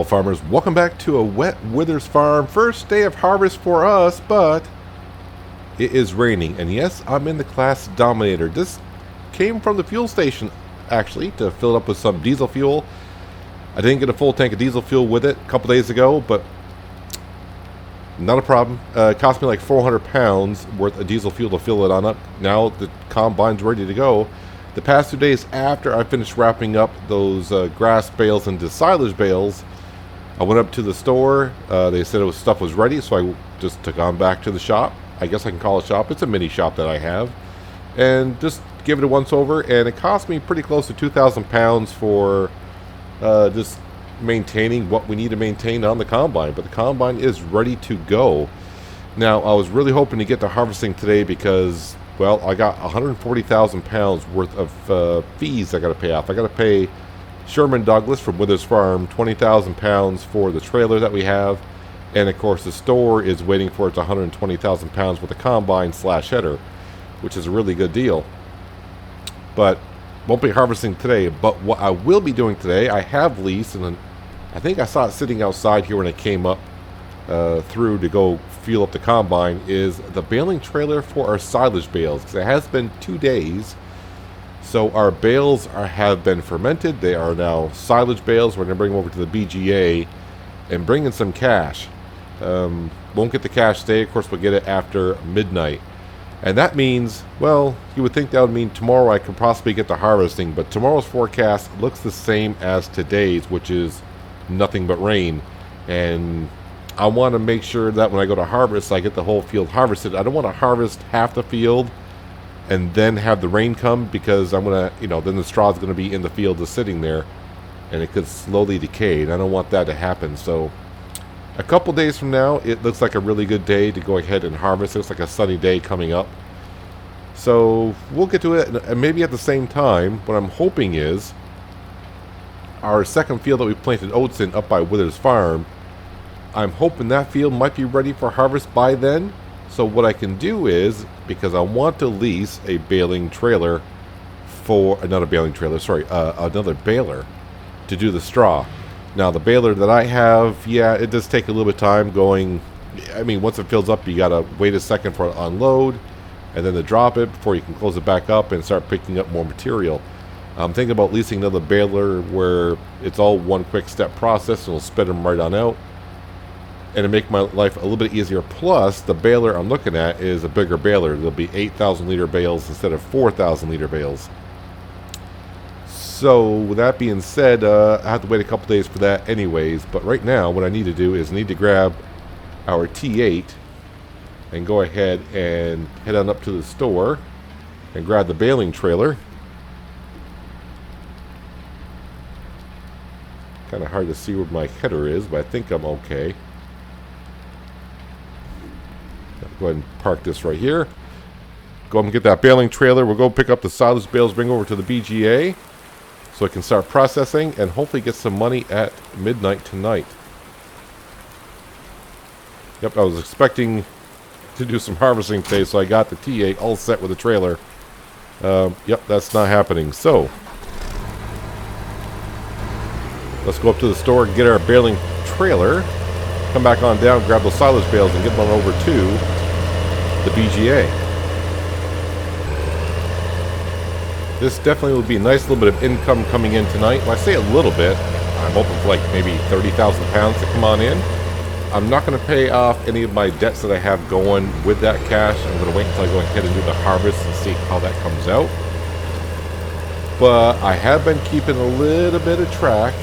Hello farmers, welcome back to a wet Wyther's Farm. First day of harvest for us, but it is raining. And yes, I'm in the class Dominator. This came from the fuel station actually to fill it up with some diesel fuel. I didn't get a full tank of diesel fuel with it a couple days ago, but not a problem. It cost me like 400 pounds worth of diesel fuel to fill it on up. Now the combine's ready to go. The past 2 days after I finished wrapping up those grass bales into silage bales, I went up to the store. They said stuff was ready, so I just took on back to the shop. I guess I can call it a shop. It's a mini shop that I have. And just give it a once over, and it cost me pretty close to 2,000 pounds for just maintaining what we need to maintain on the combine. But the combine is ready to go. Now, I was really hoping to get to harvesting today because, well, I got 140,000 pounds worth of fees I got to pay off. I got to pay Sherman Douglas from Wyther's Farm 20,000 pounds for the trailer that we have. And of course, the store is waiting for its 120,000 pounds with the combine / header, which is a really good deal. But won't be harvesting today. But what I will be doing today, I have leased, and I think I saw it sitting outside here when I came up through to go fuel up the combine, is the baling trailer for our silage bales, because it has been 2 days. So our bales have been fermented. They are now silage bales. We're going to bring them over to the BGA and bring in some cash. Won't get the cash today. Of course, we'll get it after midnight. And that means, well, you would think that would mean tomorrow I could possibly get to harvesting, but tomorrow's forecast looks the same as today's, which is nothing but rain. And I want to make sure that when I go to harvest, I get the whole field harvested. I don't want to harvest half the field and then have the rain come, because I'm going to, then the straw is going to be in the field just sitting there, and it could slowly decay, and I don't want that to happen. So a couple days from now, it looks like a really good day to go ahead and harvest. It looks like a sunny day coming up. So we'll get to it, and maybe at the same time, what I'm hoping is our second field that we planted oats in up by Wyther's Farm, I'm hoping that field might be ready for harvest by then. So what I can do is, because I want to lease a baling trailer for another baler to do the straw. Now the baler that I have, yeah, it does take a little bit of time going. I mean, once it fills up, you gotta wait a second for it to unload, and then to drop it before you can close it back up and start picking up more material. I'm thinking about leasing another baler where it's all one quick step process, and it'll spit them right on out, and to make my life a little bit easier. Plus, the baler I'm looking at is a bigger baler. There'll be 8,000 liter bales instead of 4,000 liter bales. So with that being said, I have to wait a couple days for that anyways. But right now, what I need to do is need to grab our T8 and go ahead and head on up to the store and grab the baling trailer. Kind of hard to see where my header is, but I think I'm okay. Go ahead and park this right here. Go up and get that baling trailer. We'll go pick up the silage bales, bring over to the BGA, so I can start processing and hopefully get some money at midnight tonight. Yep, I was expecting to do some harvesting today, so I got the T8 all set with the trailer. Yep, that's not happening. So let's go up to the store and get our baling trailer, come back on down, grab those silage bales, and get them on over to the BGA. This definitely will be a nice little bit of income coming in tonight. When I say a little bit, I'm hoping for like maybe 30,000 pounds to come on in. I'm not going to pay off any of my debts that I have going with that cash. I'm going to wait until I go ahead and do the harvest and see how that comes out. But I have been keeping a little bit of track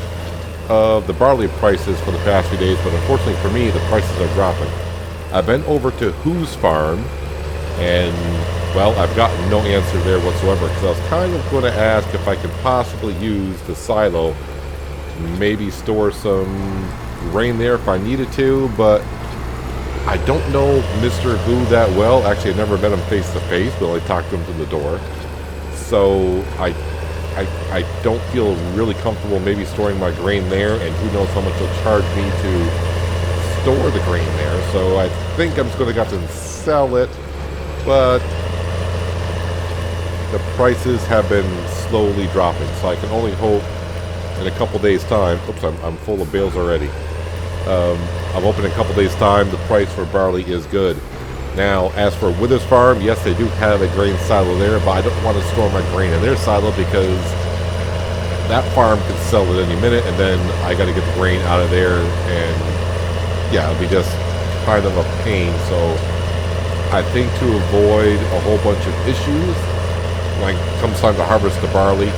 of the barley prices for the past few days, but unfortunately for me, the prices are dropping. I've been over to Who's Farm, and well, I've gotten no answer there whatsoever, because I was kind of going to ask if I could possibly use the silo to maybe store some grain there if I needed to, but I don't know Mr. Who that well. Actually, I never met him face to face, but I talked to him through the door. So I don't feel really comfortable maybe storing my grain there, and who knows how much he'll charge me to store the grain there. So I think I'm just going to have to sell it, but the prices have been slowly dropping, so I can only hope in a couple days' time. Oops, I'm full of bales already. I'm hoping in a couple days' time the price for barley is good. Now, as for Wyther's Farm, yes, they do have a grain silo there, but I don't want to store my grain in their silo because that farm could sell it any minute, and then I got to get the grain out of there, and yeah, it'll be just kind of a pain. So I think to avoid a whole bunch of issues, when it comes time to harvest the barley,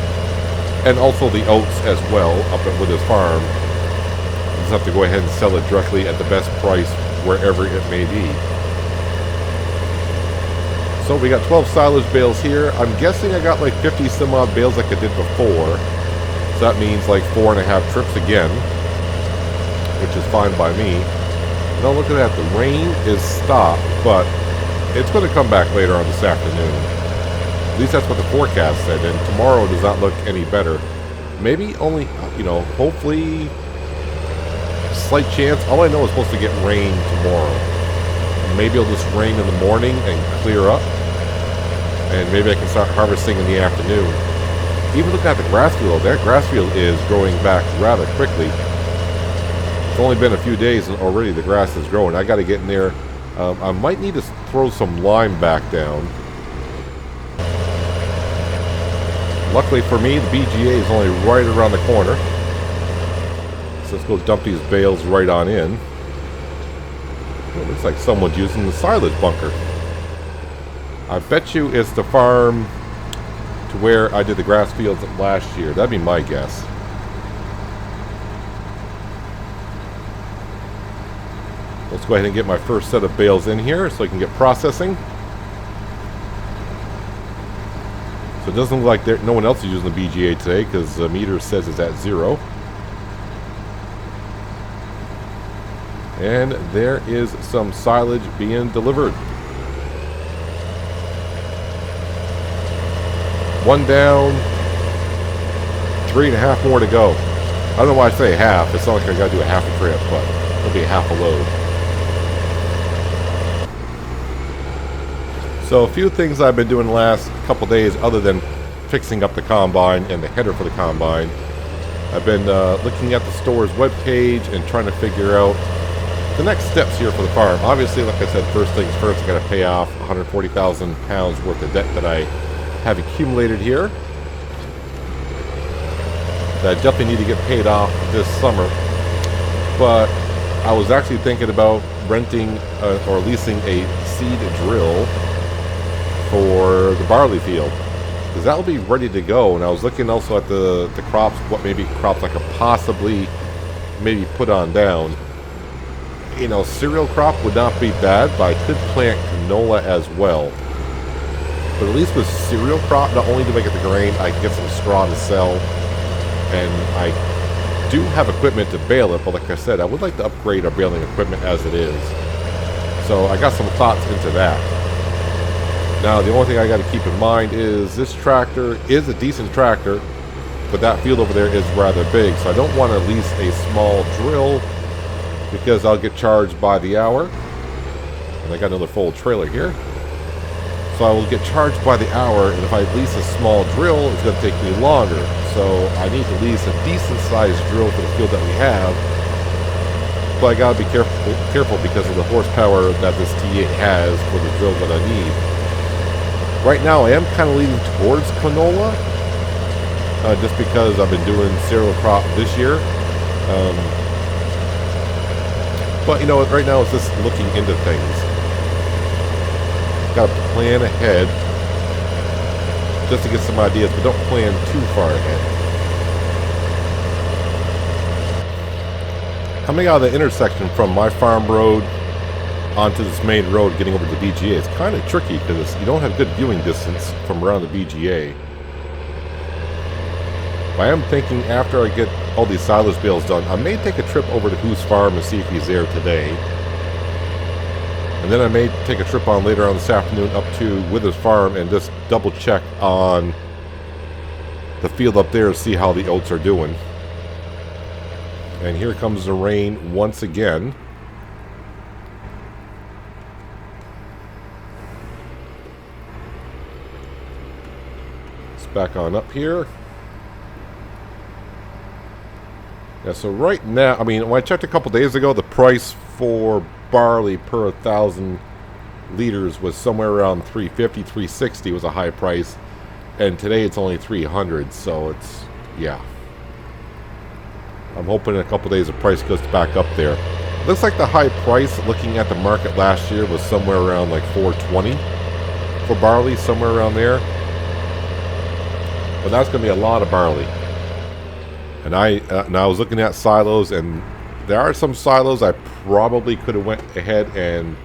and also the oats as well, up at Wyther's Farm, you just have to go ahead and sell it directly at the best price wherever it may be. So we got 12 silage bales here. I'm guessing I got like 50 some odd bales like I did before. So that means like 4.5 trips again, which is fine by me. Now look at that, the rain is stopped, but it's going to come back later on this afternoon. At least that's what the forecast said, and tomorrow does not look any better. Maybe only, you know, hopefully, slight chance. All I know is supposed to get rain tomorrow. Maybe it'll just rain in the morning and clear up, and maybe I can start harvesting in the afternoon. Even looking at the grass field, that grass field is growing back rather quickly. It's only been a few days and already the grass is growing. I got to get in there. I might need to throw some lime back down. Luckily for me, the BGA is only right around the corner. So let's go dump these bales right on in. It looks like someone's using the silage bunker. I bet you it's the farm to where I did the grass fields last year. That'd be my guess. Let's go ahead and get my first set of bales in here so I can get processing. So it doesn't look like no one else is using the BGA today because the meter says it's at 0. And there is some silage being delivered. One down, 3.5 more to go. I don't know why I say half. It's not like I got to do a half a trip, but it'll be half a load. So a few things I've been doing the last couple days other than fixing up the combine and the header for the combine. I've been looking at the store's webpage and trying to figure out the next steps here for the farm. Obviously, like I said, first things first, I got to pay off 140,000 pounds worth of debt that I have accumulated here. That I definitely need to get paid off this summer. But I was actually thinking about renting or leasing a seed drill for the barley field, because that will be ready to go. And I was looking also at the crops, what maybe crops I could possibly maybe put on down. You know, cereal crop would not be bad, but I could plant canola as well. But at least with cereal crop, not only do I get the grain, I get some straw to sell, and I do have equipment to bale it, but like I said, I would like to upgrade our baling equipment as it is. So I got some thoughts into that. Now, the only thing I got to keep in mind is this tractor is a decent tractor, but that field over there is rather big, so I don't want to lease a small drill because I'll get charged by the hour. And I got another full trailer here. So I will get charged by the hour, and if I lease a small drill, it's going to take me longer. So I need to lease a decent sized drill for the field that we have. But I got to be careful because of the horsepower that this T8 has for the drill that I need. Right now I am kind of leaning towards canola, just because I've been doing cereal crop this year. But you know, right now it's just looking into things. Got to plan ahead just to get some ideas, but don't plan too far ahead. Coming out of the intersection from my farm road onto this main road getting over to the BGA, it's kind of tricky because you don't have good viewing distance from around the BGA. But I am thinking after I get all these silage bales done, I may take a trip over to Who's Farm and see if he's there today. And then I may take a trip on later on this afternoon up to Wyther's Farm and just double check on the field up there to see how the oats are doing. And here comes the rain once again. Let's back on up here. Yeah, so right now, I mean, when I checked a couple days ago, the price for barley per 1,000 liters was somewhere around 350, 360 was a high price, and today it's only 300. So it's, yeah. I'm hoping in a couple days the price goes back up there. Looks like the high price, looking at the market last year, was somewhere around like 420 for barley, somewhere around there. But that's going to be a lot of barley. And I was looking at silos, and there are some silos I probably could have went ahead and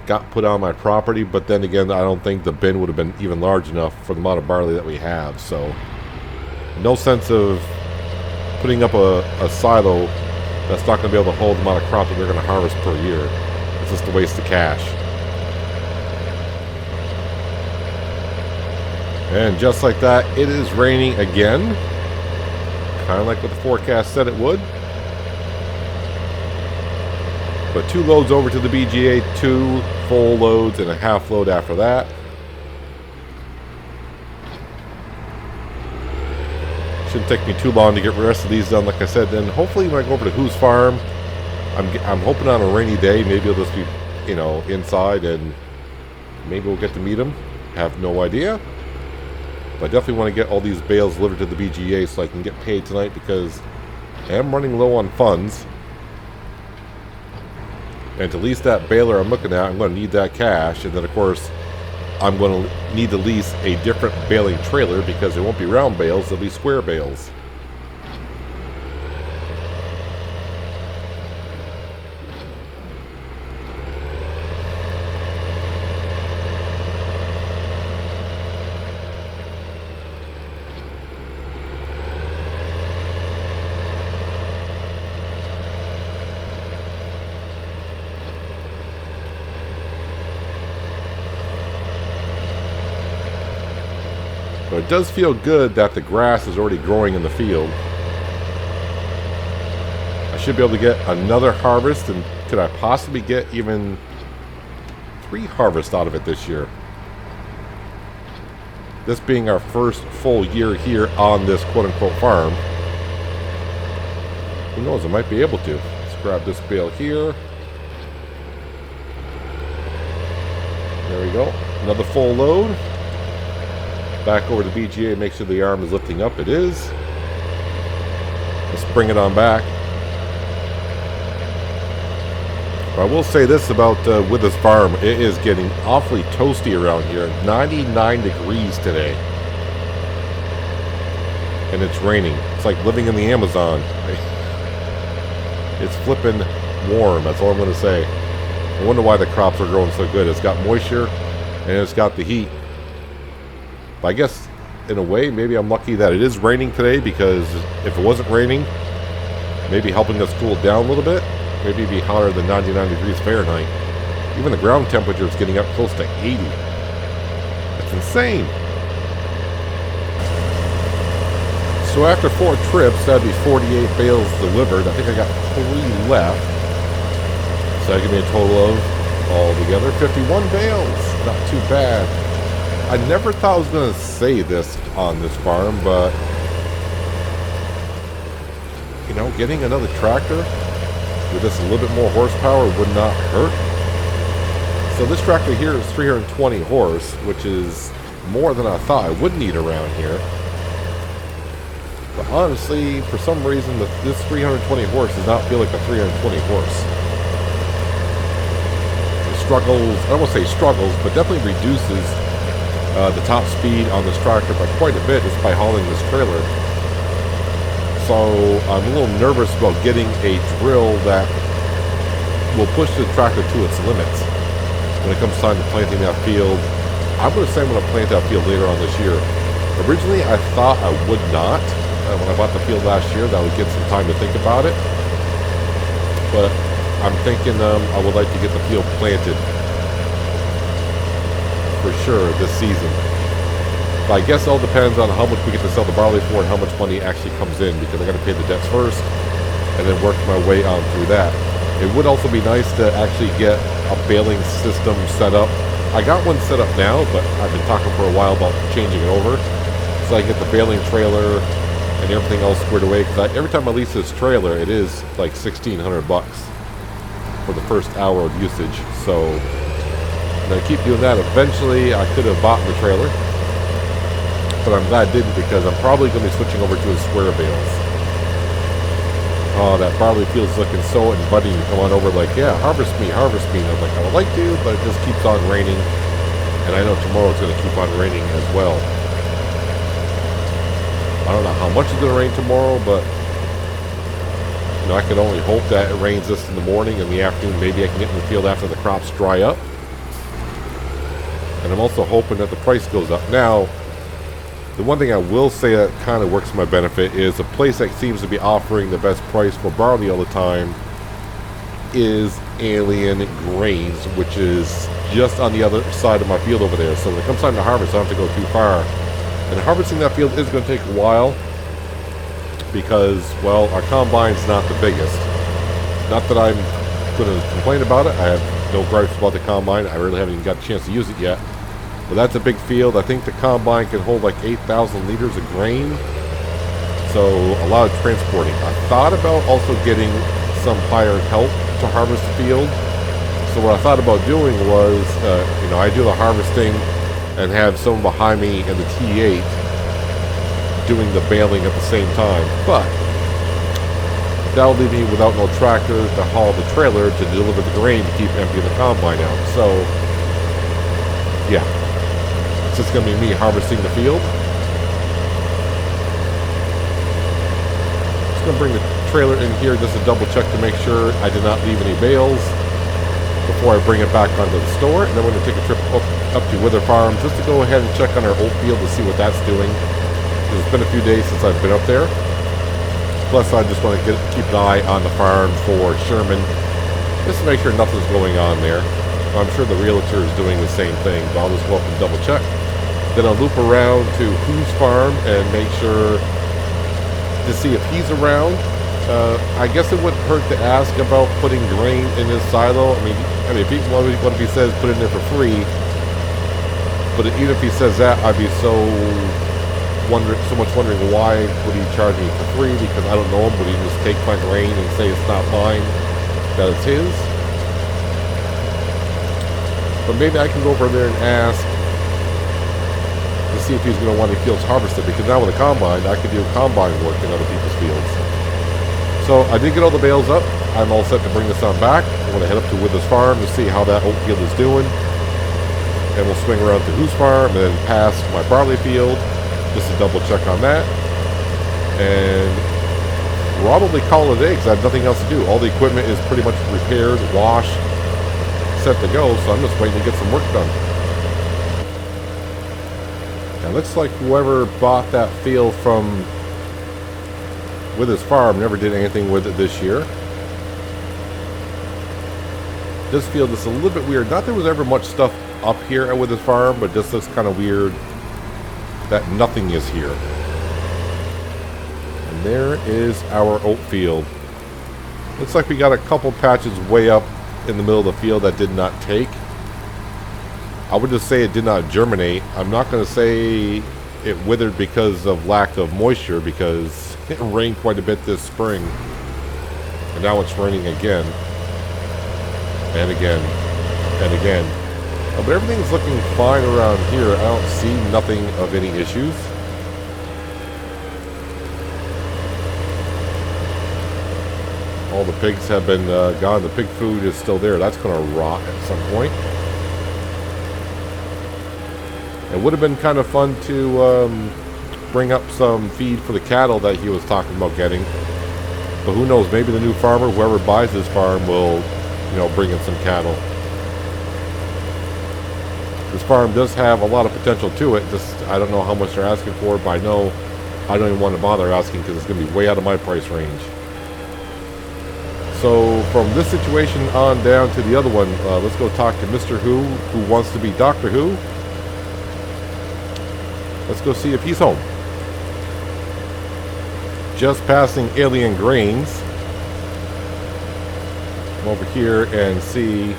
got put on my property, but then again, I don't think the bin would have been even large enough for the amount of barley that we have. So no sense of putting up a silo that's not going to be able to hold the amount of crop that they're going to harvest per year. It's just a waste of cash. And just like that, it is raining again. Kind of like what the forecast said it would. But 2 loads over to the BGA, 2 full loads and a half load after that. Shouldn't take me too long to get the rest of these done, like I said. Then hopefully when I go over to Who's Farm, I'm hoping on a rainy day, maybe it'll just be, you know, inside, and maybe we'll get to meet them. Have no idea. But I definitely want to get all these bales delivered to the BGA so I can get paid tonight, because I am running low on funds. And to lease that baler I'm looking at, I'm going to need that cash. And then, of course, I'm going to need to lease a different baling trailer, because they won't be round bales, they'll be square bales. But it does feel good that the grass is already growing in the field. I should be able to get another harvest, and could I possibly get even 3 harvests out of it this year? This being our first full year here on this quote-unquote farm. Who knows, I might be able to. Let's grab this bale here. There we go. Another full load. Back over to BGA, make sure the arm is lifting up. It is. Let's bring it on back. But I will say this about Wyther Farm. It is getting awfully toasty around here. 99 degrees today. And it's raining. It's like living in the Amazon. It's flipping warm. That's all I'm going to say. I wonder why the crops are growing so good. It's got moisture and it's got the heat. But I guess, in a way, maybe I'm lucky that it is raining today, because if it wasn't raining, maybe helping us cool it down a little bit, maybe it'd be hotter than 99 degrees Fahrenheit. Even the ground temperature is getting up close to 80. That's insane. So after 4 trips, that'd be 48 bales delivered. I think I got 3 left. So that give me a total of, altogether, 51 bales. Not too bad. I never thought I was going to say this on this farm, but, you know, getting another tractor with just a little bit more horsepower would not hurt. So this tractor here is 320 horse, which is more than I thought I would need around here. But honestly, for some reason, this 320 horse does not feel like a 320 horse. It struggles, I don't want to say struggles, but definitely reduces the top speed on this tractor by quite a bit just by hauling this trailer. So I'm a little nervous about getting a drill that will push the tractor to its limits when it comes time to planting that field. I'm going to say I'm going to plant that field later on this year. Originally, I thought I would not. When I bought the field last year, that I would get some time to think about it. But I'm thinking I would like to get the field planted for sure this season. But I guess it all depends on how much we get to sell the barley for and how much money actually comes in, because I got to pay the debts first and then work my way on through that. It would also be nice to actually get a baling system set up. I got one set up now, but I've been talking for a while about changing it over. So I get the baling trailer and everything else squared away. Because every time I lease this trailer, it is like $1,600 for the first hour of usage. So I'm gonna keep doing that. Eventually, I could have bought the trailer, but I'm glad I didn't, because I'm probably gonna be switching over to a square bales. Oh, that barley field's looking so inviting to come on over. Like, yeah, harvest me, harvest me. And I'm like, I would like to, but it just keeps on raining, and I know tomorrow it's gonna keep on raining as well. I don't know how much it's going to rain tomorrow, but you know, I can only hope that it rains this in the morning. In the afternoon, maybe I can get in the field after the crops dry up. And I'm also hoping that the price goes up. Now, the one thing I will say that kind of works to my benefit is a place that seems to be offering the best price for barley all the time is Alien Grains, which is just on the other side of my field over there. So when it comes time to harvest, I don't have to go too far. And harvesting that field is going to take a while because, well, our combine's not the biggest. Not that I'm going to complain about it. I have no gripes about the combine. I really haven't even got a chance to use it yet. But that's a big field. I think the combine can hold like 8,000 liters of grain. So a lot of transporting. I thought about also getting some hired help to harvest the field. So what I thought about doing was, you know, I do the harvesting and have someone behind me in the T8 doing the baling at the same time. But that'll leave me without no tractor to haul the trailer to deliver the grain to keep emptying the combine out. So, yeah. It's just going to be me harvesting the field. Just going to bring the trailer in here just to double check to make sure I did not leave any bales before I bring it back onto the store. And then we're going to take a trip up to Wyther Farms just to go ahead and check on our oat field to see what that's doing. It's been a few days since I've been up there. Plus, I just want to keep an eye on the farm for Sherman, just to make sure nothing's going on there. I'm sure the realtor is doing the same thing, but I'll just go up and double check. Then I'll loop around to Who's Farm and make sure to see if he's around. I guess it wouldn't hurt to ask about putting grain in his silo. I mean, if he, what if he says put it in there for free? But even if he says that, I'd be so much wondering why would he charge me for free, because I don't know him. Would he just take my grain and say it's not mine, that it's his? But maybe I can go over there and ask to see if he's going to want any fields harvested, because now with a combine, I can do combine work in other people's fields. So I did get all the bales up. I'm all set to bring this on back. I'm going to head up to Wyther's Farm to see how that oat field is doing. And we'll swing around to Who's Farm and then past my barley field just to double check on that. And probably call it a day because I have nothing else to do. All the equipment is pretty much repaired, washed, set to go. So I'm just waiting to get some work done. Now it looks like whoever bought that field from Wyther's Farm never did anything with it this year. This field is a little bit weird. Not that there was ever much stuff up here at Wyther's Farm, but just looks kind of weird that nothing is here. And there is our oat field. Looks like we got a couple patches way up in the middle of the field that did not take. I would just say it did not germinate. I'm not going to say it withered because of lack of moisture, because it rained quite a bit this spring. And now it's raining again. And again. And again. But everything's looking fine around here. I don't see nothing of any issues. All the pigs have been gone. The pig food is still there. That's going to rot at some point. It would have been kind of fun to bring up some feed for the cattle that he was talking about getting. But who knows? Maybe the new farmer, whoever buys this farm, will, you know, bring in some cattle. This farm does have a lot of potential to it. Just, I don't know how much they're asking for, but I know I don't even want to bother asking because it's going to be way out of my price range. So from this situation on down to the other one, let's go talk to Mr. Who wants to be Dr. Who. Let's go see if he's home. Just passing Alien Grains. Come over here and see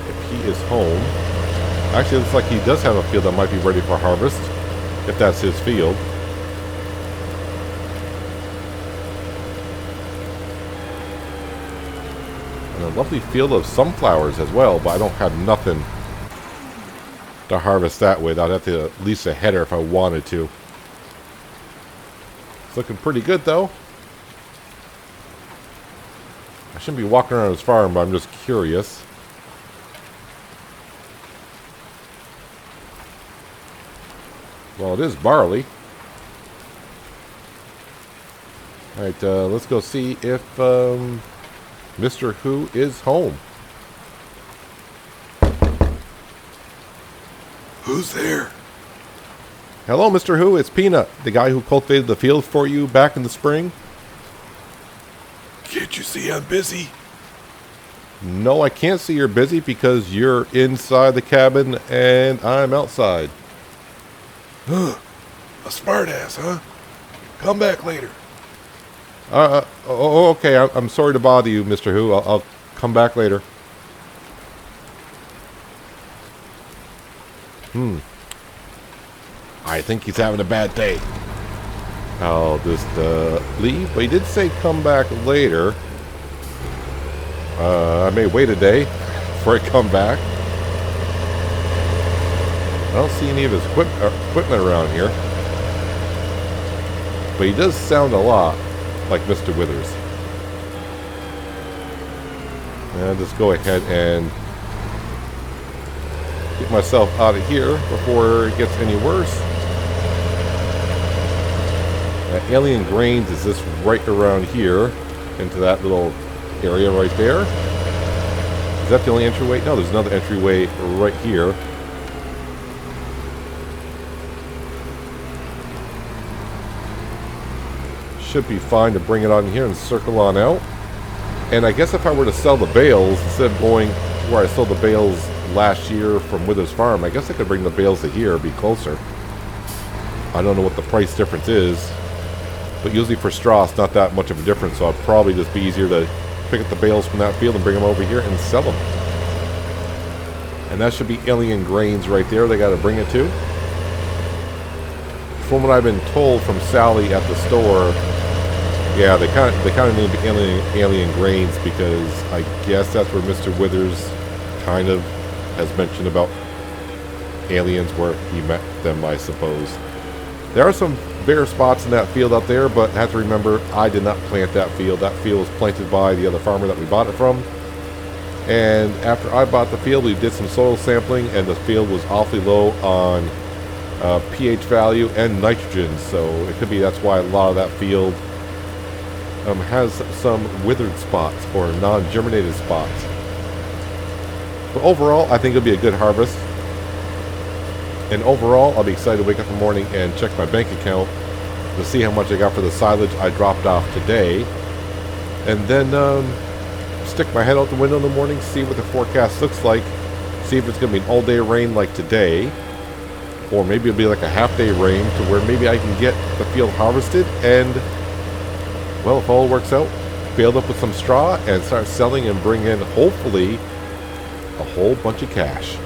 if he is home. Actually, it looks like he does have a field that might be ready for harvest, if that's his field. lovely field of sunflowers as well, but I don't have nothing to harvest that with. I'd have to at least a header if I wanted to. It's looking pretty good though. I shouldn't be walking around his farm, but I'm just curious. Well, it is barley. Alright, let's go see if Mr. Who is home. Who's there? Hello, Mr. Who. It's Peanut, the guy who cultivated the field for you back in the spring. Can't you see I'm busy? No, I can't see you're busy because you're inside the cabin and I'm outside. Huh. A smartass, huh? Come back later. Okay. I'm sorry to bother you, Mr. Who. I'll come back later. I think he's having a bad day. I'll just leave. But he did say come back later. I may wait a day before I come back. I don't see any of his equipment around here. But he does sound a lot like Mr. Withers. And I'll just go ahead and get myself out of here before it gets any worse. Alien Grains is this right around here into that little area right there. Is that the only entryway? No, there's another entryway right here. Should be fine to bring it on here and circle on out. And I guess if I were to sell the bales, instead of going where I sold the bales last year from Wyther Farm, I guess I could bring the bales to here, be closer. I don't know what the price difference is, but usually for straw it's not that much of a difference, so it'd probably just be easier to pick up the bales from that field and bring them over here and sell them. And that should be Alien Grains right there they got to bring it to. From what I've been told from Sally at the store, yeah, they kind of named it Alien Grains because I guess that's where Mr. Withers kind of has mentioned about aliens, where he met them, I suppose. There are some bare spots in that field out there, but have to remember, I did not plant that field. That field was planted by the other farmer that we bought it from. And after I bought the field, we did some soil sampling, and the field was awfully low on pH value and nitrogen. So it could be that's why a lot of that field has some withered spots or non-germinated spots. But overall, I think it'll be a good harvest. And overall, I'll be excited to wake up in the morning and check my bank account to see how much I got for the silage I dropped off today. And then stick my head out the window in the morning, see what the forecast looks like, see if it's going to be an all-day rain like today, or maybe it'll be like a half-day rain to where maybe I can get the field harvested and, well, if all works out, baled up with some straw and start selling and bring in, hopefully, a whole bunch of cash.